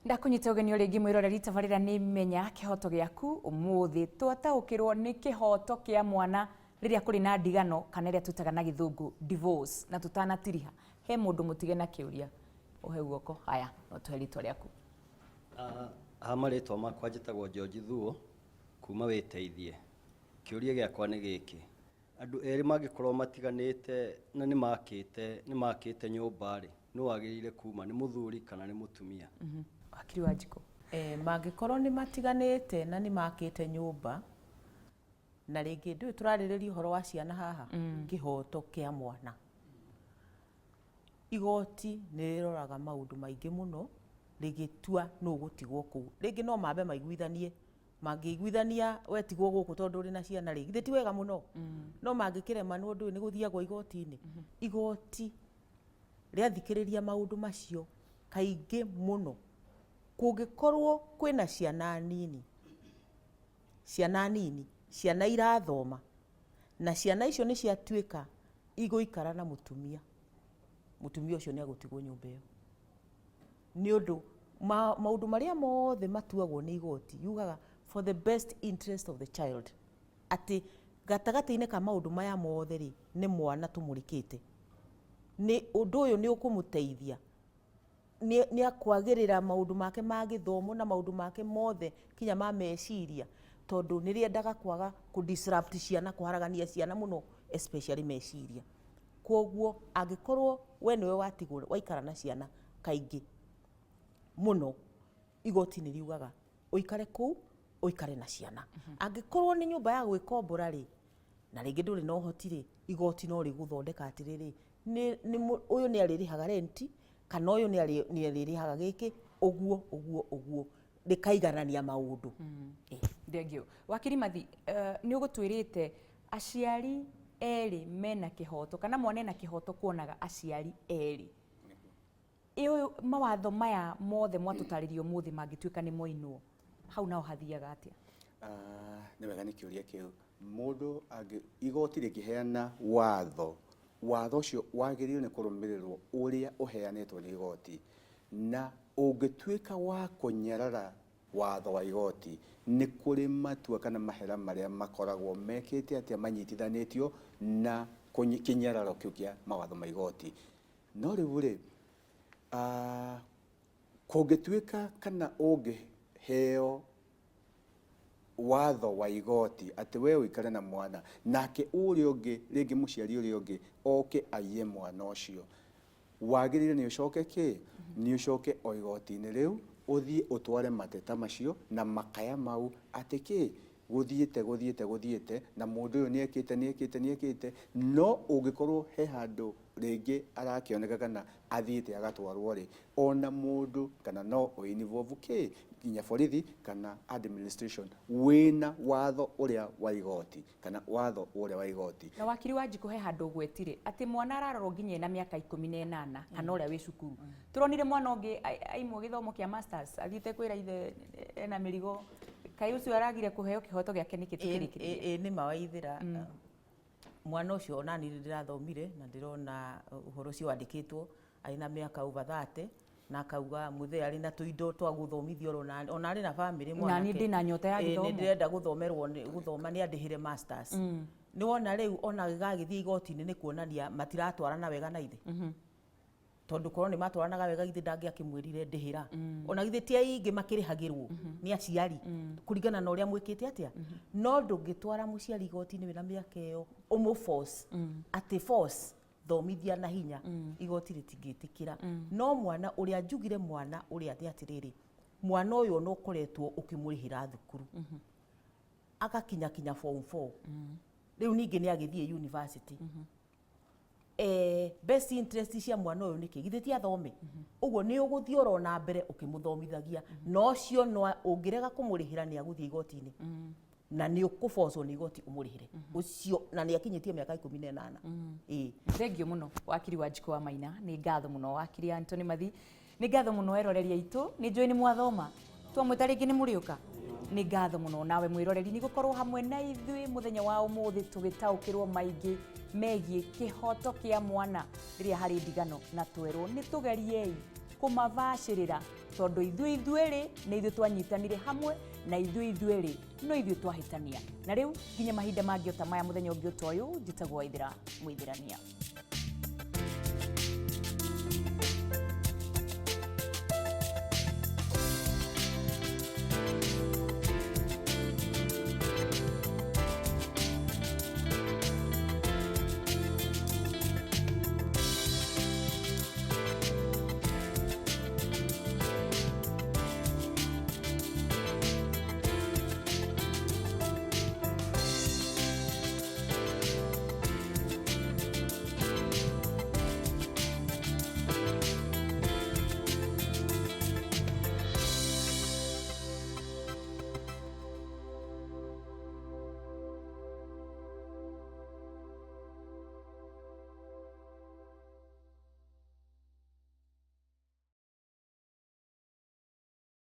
Ndakunyita ugeni uringi mwiroreri tabarira ni menya kihoto giaku umuthi twataukirwo ni kihoto kia mwana riria kuri na ndigano kana riria tutaga na githungu divorce na tutanatiriha he mundu mutige na kiuria uhe guoko haya no tuheritwa riaku amaritwa makwa njitagwo George Thuo kuma witeithie kiuria giakwa ni giki andu eri magikorwo matiganite na ni makite nyumba ri no agirire kuma ni muthuri kana ni mutumia akiri wajiko magikorwo ni matiganite na ni makite nyumba na ringi ndu turaririria uhoro wa ciana haha kihoto kia mwana igoti ni riroraga maundu maingi muno rigitua no gutigwo ku ringi no mambe maiguithanie mangiguithania wetigwo guku tondu ri na ciana ringi thiti wega muno no mangikirema ni undu ni guthiagwo igoti-ini igoti riathikiriria maundu macio kaingi muno kungikorwo kwina ciana nini ciana irathoma na ciana icio ni ciatuika iguikara na mutumia ucio ni agutigwo nyumba iyo ni undu maundu maria mothe matuagwo ni igoti yugaga for the best interest of the child ati gatagati-ini ka maundu maya mothe ri ni mwana tumurikite ni undu uyu ni ukumuteithia ni akwagirira maundu make ma githomo na maundu make mothe kinya ma meciria tondu ni riendaga kwaga ku disrupt ciana kuharagania ciana muno especially meciria koguo angikorwo we niwe watigura waikara na ciana kaingi muno igoti ni riugaga uikare ku uikare na ciana angikorwo ni nyumba ya gwikombora ri na ringi nduri no hotire igoti no riguthondeka atiriri ni uyu ni aririhaga renti kana uyu ni aririhaga giki uguo rikaiganania maundu thengio wakiri mathi ni ugutwirite aciari eri mena kihoto kana mwana na kihoto kuonaga aciari eri iyo mawatho maya mothe mwatutaririo muthi mangituika ni moinwo hau nao hathiaga atia ni wega ni kiuria kiu mundu igoti rikiheana watho ucio wagiririo ni kurumirirwo uria uheanitwo ni igoti na ungituika wa kunyarara watho wa igoti ni kuri matua kana mahera maria makoragwo mekite atia manyitithanitio na kinyararo kiu kia mawatho ma igoti no riu ri kungituika kana heo watho wa igoti ati we uikare na mwana nake uria ungi ringi muciari uria ungi oke aiye mwana ucio wagirire ni ucoke ni ucoke o igoti-ini riu uthie utware mateta macio na makaya mau ati guthiete na mundu uyu niekite no ungikorwo he handu ringi arakioneka kana athiite agatwarwo ri ona mundu kana no uinivovu nginya borithi kana administration wina watho uria wa igoti kana watho uria wa igoti na wakiri wanjiko he handu gwetire ati mwana ararorwo nginya na miaka 18 kana uria wi cukuru turonire mwana ungi aimwo githomo kia masters athiite kwira ithe ena mirigo kai ucio aragire kuheo kihoto giake nikitikirikire ni mawaithira mwana ucio onani ndirathomire na ndirona uhoro ucio wandikitwo aina miaka over 30 na kauga muthe ari na tuindo twa guthomithio ona ari na family mwana na ndi na nyota ya githomo ni ndirenda guthoma ni andihire masters ni wona riu ona gagithii igoti-ini ni kuonania matiratwarana wega na ithe tondu korwo ni matwaranaga wega ithe ndangi akimwirire ndihira ona githe ti aingi makirihagirwo ni aciari kuringana na uria mwikite atia no ndungitwara muciari igoti-ini wina miaka iyo force ati force thomithia na hinya igoti ritingitikira no mwana uria njugire mwana uria atiriri mwana uyu no koretwo ukimurihira thukuru akakinya form 4 riu ningi ni agithie university best interest cia mwana uyu niki githiti athome uguo ni uguthie urona mbere ukimuthomithagia no cio no ungirega kumurihira ni aguthie igoti-ini na ni ukuforce ni igoti umurihire ucio na ni akinyitie miaka 18 thengio muno wakiri wanjiko wa maina ni ngatho muno wakiri Anthony Mathi ni ngatho muno eroreria itu ni njui ni mwathoma twamwitaringi ni muriuka ni ngatho muno nawe mwiroreri ni gukorwo hamwe na ithui muthenya wa umuthi tugitaukirwo maingi megie kihoto kia mwana riria hari ndigano na twerwo ni tugeriei kumavacirira tondu ithuĩ nĩ ithuĩ twanyitanire hamwe na ithuĩ no ithuĩ twahĩtania. Na rĩu nginya mahinda mangĩ ota maya mũthenya ũngĩ ota ũyũ njĩtagwo Waithĩra Mwĩthĩrania.